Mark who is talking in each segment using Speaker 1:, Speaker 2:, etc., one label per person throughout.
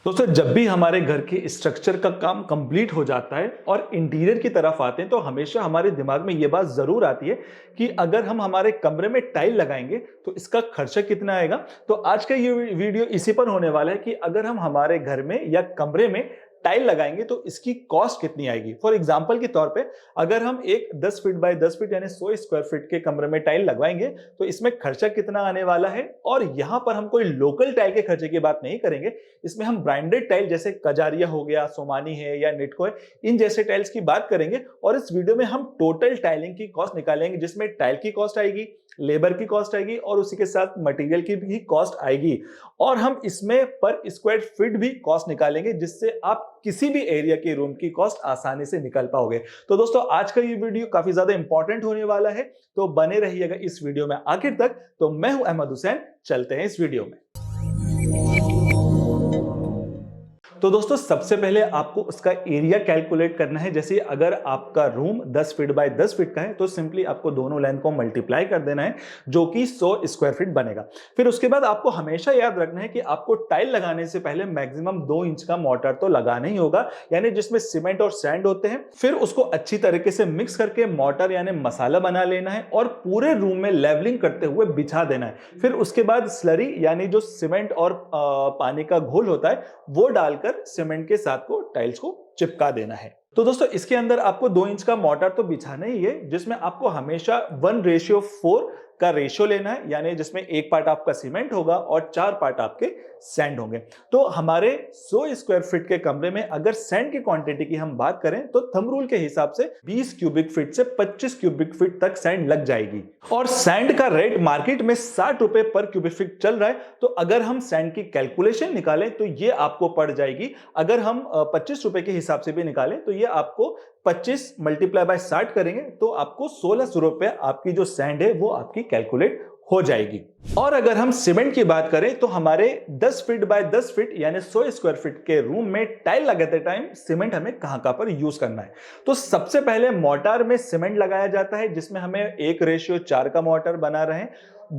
Speaker 1: दोस्तों जब भी हमारे घर के स्ट्रक्चर का काम कंप्लीट हो जाता है और इंटीरियर की तरफ आते हैं तो हमेशा हमारे दिमाग में ये बात जरूर आती है कि अगर हम हमारे कमरे में टाइल लगाएंगे तो इसका खर्चा कितना आएगा। तो आज का ये वीडियो इसी पर होने वाला है कि अगर हम हमारे घर में या कमरे में टाइल लगाएंगे तो इसकी कॉस्ट कितनी आएगी। फॉर एग्जांपल के तौर पे अगर हम एक 10 फीट बाय 10 फीट यानी 100 स्क्वायर फीट के कमरे में टाइल लगवाएंगे तो इसमें खर्चा कितना आने वाला है। और यहां पर हम कोई लोकल टाइल के खर्चे की बात नहीं करेंगे, इसमें हम ब्रांडेड टाइल जैसे कजारिया हो गया, सोमानी है या निटको है, इन जैसे टाइल्स की बात करेंगे। और इस वीडियो में हम टोटल टाइलिंग की कॉस्ट निकालेंगे जिसमें टाइल की कॉस्ट आएगी, लेबर की कॉस्ट आएगी और उसी के साथ मटेरियल की भी कॉस्ट आएगी। और हम इसमें पर स्क्वायर फीट भी कॉस्ट निकालेंगे जिससे आप किसी भी एरिया के रूम की कॉस्ट आसानी से निकाल पाओगे। तो दोस्तों आज का ये वीडियो काफी ज्यादा इंपॉर्टेंट होने वाला है, तो बने रहिएगा इस वीडियो में आखिर तक। तो मैं हूं अहमद हुसैन, चलते हैं इस वीडियो में। तो दोस्तों सबसे पहले आपको उसका एरिया कैलकुलेट करना है। जैसे अगर आपका रूम 10 फीट बाय 10 फीट का है तो सिंपली आपको दोनों लाइन को मल्टीप्लाई कर देना है जो कि 100 स्क्वायर फीट बनेगा। फिर उसके बाद आपको हमेशा याद रखना है कि आपको टाइल लगाने से पहले मैक्सिमम 2 इंच का मोर्टार तो लगाना ही होगा, यानी जिसमें सीमेंट और सैंड होते हैं। फिर उसको अच्छी तरीके से मिक्स करके मोर्टार यानी मसाला बना लेना है और पूरे रूम में लेवलिंग करते हुए बिछा देना है। फिर उसके बाद स्लरी यानी जो सीमेंट और पानी का घोल होता है वो डालकर सीमेंट के साथ को टाइल्स को चिपका देना है। तो दोस्तों इसके अंदर आपको 2 इंच का मोर्टार तो बिछाना ही है जिसमें आपको हमेशा 1:4 का रेशियो लेना है, यानी जिसमें 1 पार्ट आपका सीमेंट होगा और 4 पार्ट आपके सैंड होंगे। तो हमारे 100 स्क्वायर फीट के कमरे में अगर सैंड की क्वांटिटी की हम बात करें तो थंब रूल के हिसाब से 20 क्यूबिक फीट से 25 क्यूबिक फीट तक सैंड लग जाएगी। और सैंड का रेट मार्केट में 60 रुपए पर क्यूबिक फीट चल रहा है। तो अगर हम सैंड की कैलकुलेशन निकालें तो ये आपको पड़ जाएगी, अगर हम 25 रुपए के हिसाब से भी निकालें तो ये आपको 25 मल्टीप्लाई बाय 60 करेंगे तो आपको 1600 रुपए आपकी जो सैंड है वो आपकी कैलकुलेट हो जाएगी। और अगर हम सीमेंट की बात करें तो हमारे 10 फीट बाय 10 फीट यानी 100 स्क्वायर फीट के रूम में टाइल लगाते टाइम सीमेंट हमें कहां पर यूज करना है। तो सबसे पहले मोर्टार में सीमेंट लगाया जाता है जिसमें हमें 1:4 का मोर्टार बना रहे।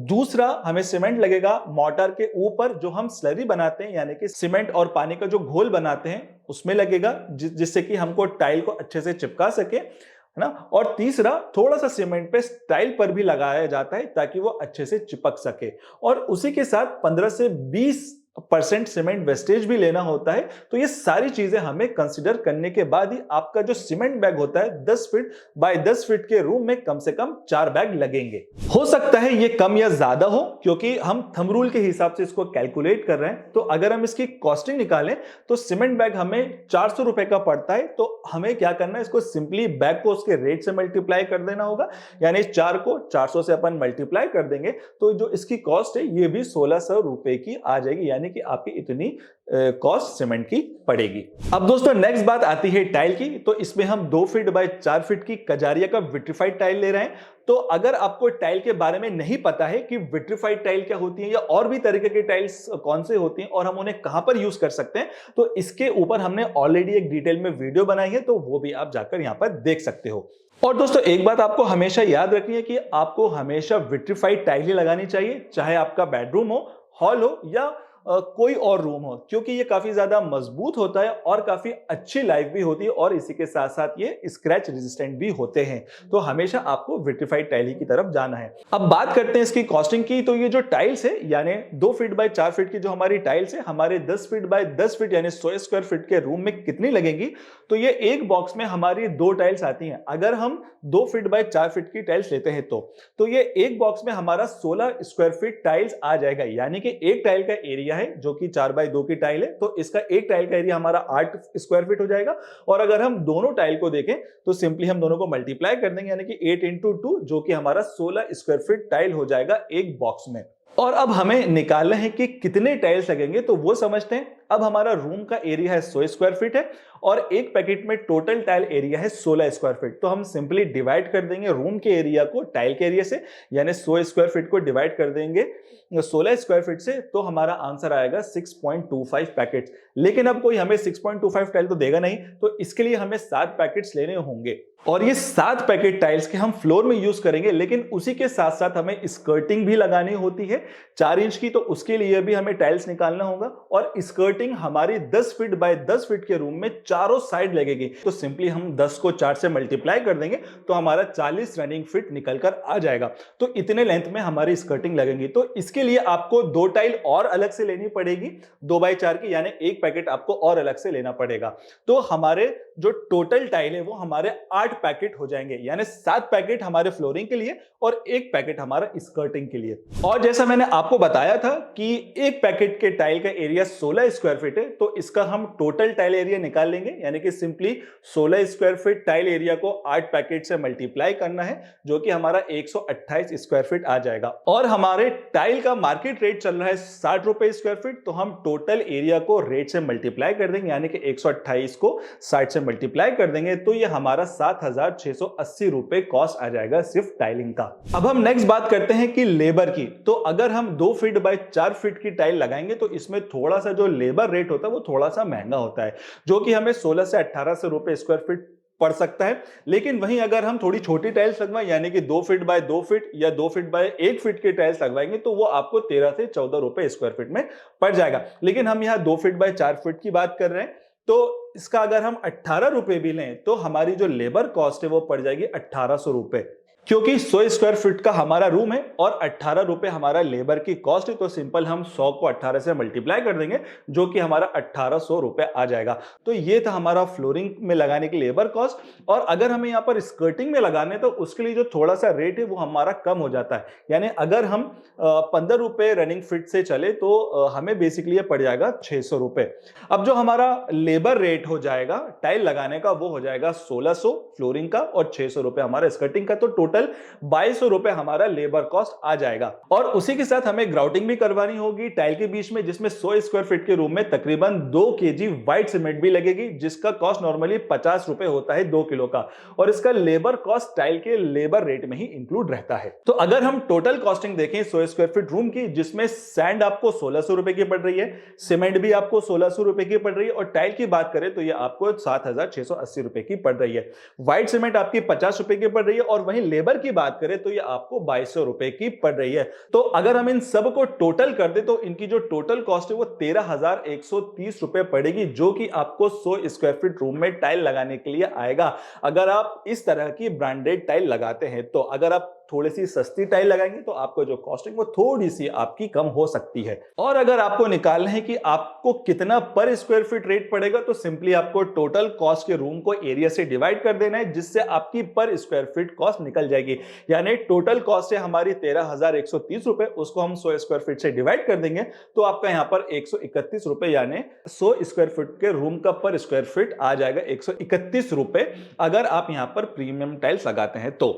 Speaker 1: दूसरा हमें सीमेंट लगेगा मोर्टार के ऊपर जो हम स्लरी बनाते हैं यानी कि सीमेंट और पानी का जो घोल बनाते हैं उसमें लगेगा जिससे कि हमको टाइल को अच्छे से चिपका सके, है ना। और तीसरा थोड़ा सा सीमेंट पे टाइल पर भी लगाया जाता है ताकि वो अच्छे से चिपक सके। और उसी के साथ 15 से 20% सीमेंट वेस्टेज भी लेना होता है। तो ये सारी चीजें हमें कंसीडर करने के बाद ही आपका जो सीमेंट बैग होता है 10 फीट बाय 10 फीट के रूम में कम से कम 4 बैग लगेंगे। हो सकता है ये कम या ज्यादा हो क्योंकि हम थंब रूल के हिसाब से इसको कैलकुलेट कर रहे हैं। तो अगर हम इसकी कॉस्टिंग निकालें तो सीमेंट बैग हमें 400 रुपए का पड़ता है। तो हमें क्या करना है, इसको सिंपली बैग को उसके रेट से मल्टीप्लाई कर देना होगा, यानी 4 को 400 से अपन मल्टीप्लाई कर देंगे तो जो इसकी कॉस्ट है ये भी 1600 रुपए की आ जाएगी, यानी कि आपकी इतनी कॉस्ट सीमेंट की पड़ेगी। अब दोस्तों नेक्स्ट बात आती है टाइल की। तो इसमें हम 2 फीट बाय 4 फीट की कजारिया का विट्रीफाइड टाइल ले रहे हैं। तो अगर आपको टाइल के बारे में नहीं पता है कि विट्रीफाइड टाइल क्या होती है या और भी तरीके की टाइल्स कौन से होती हैं और हम उन्हें कहां पर यूज कर सकते हैं, तो इसके ऊपर हमने ऑलरेडी एक डिटेल में वीडियो बनाई है, तो वो भी आप जाकर यहां पर देख सकते हो। और दोस्तों एक बात आपको हमेशा याद रखनी है कि आपको हमेशा विट्रीफाइड टाइल ही लगानी चाहिए, चाहे आपका बेडरूम हो, हॉल हो या कोई और रूम हो, क्योंकि ये काफी ज्यादा मजबूत होता है और काफी अच्छी लाइफ भी होती है और इसी के साथ साथ ये स्क्रैच रेजिस्टेंट भी होते हैं। तो हमेशा आपको विट्रीफाइड टाइल की तरफ जाना है। अब बात करते हैं इसकी कॉस्टिंग की। तो ये जो टाइल्स है यानी 2 फीट बाय 4 फीट की जो हमारी टाइल्स है हमारे 10 फीट बाय 10 फीट यानी 100 स्क्वायर फीट के रूम में कितनी लगेंगी, तो ये एक बॉक्स में हमारी 2 टाइल्स आती हैं। अगर हम 2 फीट बाय 4 फीट की टाइल्स लेते हैं तो ये एक बॉक्स में हमारा 16 स्क्वायर फीट टाइल्स आ जाएगा, यानी कि एक टाइल का एरिया है जो कि 4x2 की टाइल है तो इसका एक टाइल का एरिया हमारा 8 स्क्वायर फीट हो जाएगा। और अगर हम दोनों टाइल को देखें तो सिंपली हम दोनों को मल्टीप्लाई कर देंगे, यानी कि 8 × 2 जो कि हमारा 16 स्क्वायर फीट टाइल हो जाएगा एक बॉक्स में। और अब हमें निकालना है कि कितने टाइल्स लगेंगे, तो वो समझते हैं। अब हमारा रूम का एरिया है 100 स्क्वायर फीट है और एक पैकेट में टोटल टाइल एरिया है 16 स्क्वायर फीट। तो हम सिंपली डिवाइड कर देंगे रूम के एरिया को टाइल के एरिया से, यानी 100 स्क्वायर फीट को डिवाइड कर देंगे 16 स्क्वायर फीट से, तो हमारा आंसर आएगा 6.25 पैकेट्स। लेकिन अब कोई हमें 6.25 टाइल तो देगा नहीं, तो इसके लिए हमें 7 पैकेट्स लेने होंगे और ये 7 पैकेट टाइल्स के हम फ्लोर में यूज करेंगे। लेकिन उसी के साथ साथ हमें स्कर्टिंग भी लगानी होती है 4 इंच की, तो उसके लिए भी हमें टाइल्स निकालना होगा और स्कर्टिंग स्कर्टिंग हमारी 10 फीट बाय 10 फीट के रूम में चारों साइड लगेगी। तो सिंपली हम 10 को 4 से मल्टीप्लाई कर देंगे तो हमारा 40 रनिंग फीट निकल कर आ जाएगा। तो इतने लेंथ में हमारी स्कर्टिंग लगेगी। तो इसके लिए आपको 2 टाइल और अलग से लेनी पड़ेगी, 2x4 की, यानी एक पैकेट आपको और अलग से लेना पड़ेगा। तो हमारे जो टोटल टाइल है वो हमारे 8 पैकेट हो जाएंगे, यानी 7 पैकेट हमारे फ्लोरिंग के लिए और एक पैकेट हमारा स्कर्टिंग के लिए। और जैसा मैंने आपको बताया था कि एक पैकेट के टाइल का एरिया 16 स्क्वायर फीट है, तो इसका हम टोटल टाइल एरिया निकाल लेंगे, यानी कि simply 16 square feet tile area को 8 पैकेट से मल्टीप्लाई करना है, जो कि हमारा 128 स्क्वायर फीट आ जाएगा। और हमारे टाइल का मार्केट रेट चल रहा है 60 रुपए स्क्वायर फीट, तो हम टोटल एरिया को रेट से मल्टीप्लाई कर देंगे, यानी कि 128 को 60 से मल्टीप्लाई कर देंगे, तो ये हमारा 7680 रुपए कॉस्ट आ जाएगा सिर्फ टाइलिंग का। अब हम नेक्स्ट बात करते हैं कि लेबर की। तो अगर हम 2 फीट बाय 4 फीट की टाइल लगाएंगे तो इसमें थोड़ा सा जो लेबर रेट होता है वो थोड़ा सा महंगा होता है, जो कि हमें 16 से 1800 रुपए स्क्वायर फीट पड़ सकता है। लेकिन वहीं अगर हम थोड़ी छोटी टाइल्स लगवाएं, यानी कि 2 फीट बाय 2 फीट या 2 फीट बाय 1 फीट की टाइल्स लगवाएंगे तो वो आपको 13 से 14 रुपए स्क्वायर फीट में पड़ जाएगा। लेकिन हम यहाँ 2 फीट बाय 4 फीट की बात कर रहे हैं, तो इसका अगर हम 18 रुपए भी लें तो हमारी जो लेबर कॉस्ट है वो पड़ जाएगी 1800 रुपए, क्योंकि 100 स्क्वायर फीट का हमारा रूम है और 18 रुपए हमारा लेबर की कॉस्ट है। तो सिंपल हम 100 को 18 से मल्टीप्लाई कर देंगे, जो कि हमारा 1800 रुपए आ जाएगा। तो ये था हमारा फ्लोरिंग में लगाने की लेबर कॉस्ट। और अगर हमें यहाँ पर स्कर्टिंग में लगाने तो उसके लिए जो थोड़ा सा रेट है वो हमारा कम हो जाता है, यानी अगर हम 15 रुपए रनिंग फीट से चले तो हमें बेसिकली ये पड़ जाएगा 600 रुपए। अब जो हमारा लेबर रेट हो जाएगा टाइल लगाने का वो हो जाएगा 1600 फ्लोरिंग का और 600 रुपए हमारा स्कर्टिंग का, तो टोटल 2200 रुपए हमारा लेबर कॉस्ट आ जाएगा। और उसी के साथ हमें ग्राउटिंग भी करवानी होगी टाइल के बीच में, जिसमें 100 स्क्वायर फीट के रूम में तकरीबन 2 केजी व्हाइट सीमेंट भी लगेगी, जिसका कॉस्ट नॉर्मली 50 रुपए होता है 2 किलो का, और इसका लेबर कॉस्ट टाइल के लेबर रेट में ही इंक्लूड रहता है। तो अगर हम टोटल कॉस्टिंग देखें 100 स्क्वायर फीट रूम की, जिसमें सैंड आपको 1600 रुपए की पड़ रही है, सीमेंट भी आपको 1600 रुपए की पड़ रही है, और टाइल की बात करें तो ये आपको 7680 रुपए की पड़ रही है। व्हाइट सीमेंट आपकी 50 रुपए की पड़ रही है, और वहीं लेबर की बात करें तो ये आपको 2200 रुपए की पड़ रही है। तो अगर हम इन सब को टोटल कर दे तो इनकी जो टोटल कॉस्ट है वो 13,130 रुपए पड़ेगी, जो कि आपको 100 स्क्वायर फीट रूम में टाइल लगाने के लिए आएगा, अगर आप इस तरह की ब्रांडेड टाइल लगाते हैं। तो अगर आप थोड़ी सी सस्ती टाइल लगाएंगे तो आपको जो कॉस्टिंग वो थोड़ी सी आपकी कम हो सकती है। और अगर आपको निकालना है कि आपको कितना पर स्क्वायर फीट रेट पड़ेगा, तो सिंपली आपको टोटल कॉस्ट के रूम को एरिया से डिवाइड कर देना है, जिससे आपकी पर स्क्वायर फीट कॉस्ट निकल जाएगी। यानी टोटल कॉस्ट है हमारी 13,130 रुपए, उसको हम 100 स्क्वायर फीट से डिवाइड कर देंगे तो आपका यहां पर 131 रुपए, यानी 100 स्क्वायर फीट के रूम का पर स्क्वायर फीट आ जाएगा 131 रुपए, अगर आप यहां पर प्रीमियम टाइल्स लगाते हैं तो।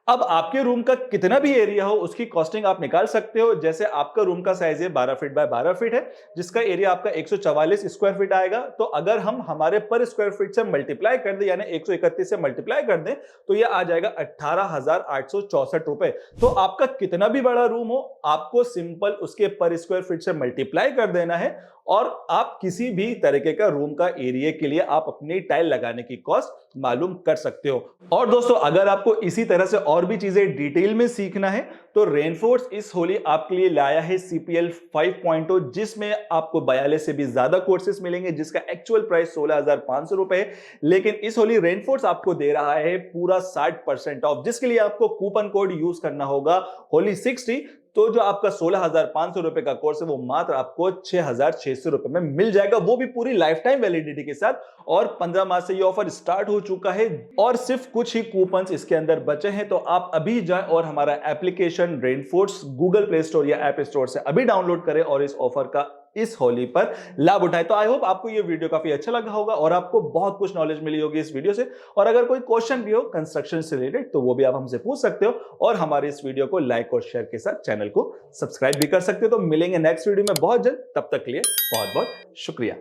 Speaker 1: अब आपके रूम का कितना भी एरिया हो उसकी कॉस्टिंग आप निकाल सकते हो। जैसे आपका रूम का साइज है 12 फीट बाय 12 फीट है, जिसका एरिया आपका 144 स्क्वायर फीट आएगा। तो अगर हम हमारे पर स्क्वायर फीट से मल्टीप्लाई कर दें, यानी 131 से मल्टीप्लाई कर दें, तो यह आ जाएगा 18,864 रुपए। तो आपका कितना भी बड़ा रूम हो, आपको सिंपल उसके पर स्क्वायर फीट से मल्टीप्लाई कर देना है, और आप किसी भी तरीके का रूम का एरिया के लिए आप अपनी टाइल लगाने की कॉस्ट मालूम कर सकते हो। और दोस्तों, अगर आपको इसी तरह से और भी चीजें डिटेल में सीखना है तो रेनफोर्स इस होली आपके लिए लाया है CPL 5.0, जिसमें आपको 42 से भी ज्यादा कोर्सेस मिलेंगे, जिसका एक्चुअल प्राइस 16,500 रुपए है। लेकिन इस होली रेनफोर्स आपको दे रहा है पूरा 60% ऑफ, जिसके लिए आपको कूपन कोड यूज करना होगा होली60। तो जो आपका 16,500 रुपए का कोर्स है वो मात्र आपको 6,600 रुपए में मिल जाएगा, वो भी पूरी लाइफ टाइम वैलिडिटी के साथ। और 15 मार्च से ये ऑफर स्टार्ट हो चुका है और सिर्फ कुछ ही कूपन्स इसके अंदर बचे हैं। तो आप अभी जाएं और हमारा application reinforce Google play store या ऐप स्टोर से अभी डाउनलोड करें और इस ऑफर का इस होली पर लाभ उठाएं। तो आई होप आपको ये वीडियो काफी अच्छा लगा होगा और आपको बहुत कुछ नॉलेज मिली होगी इस वीडियो से। और अगर कोई क्वेश्चन भी हो कंस्ट्रक्शन से रिलेटेड तो वो भी आप हमसे पूछ सकते हो, और हमारे इस वीडियो को लाइक और शेयर के साथ चैनल को सब्सक्राइब भी कर सकते हो। तो मिलेंगे नेक्स्ट वीडियो में बहुत जल्द, तब तक के लिए बहुत बहुत शुक्रिया।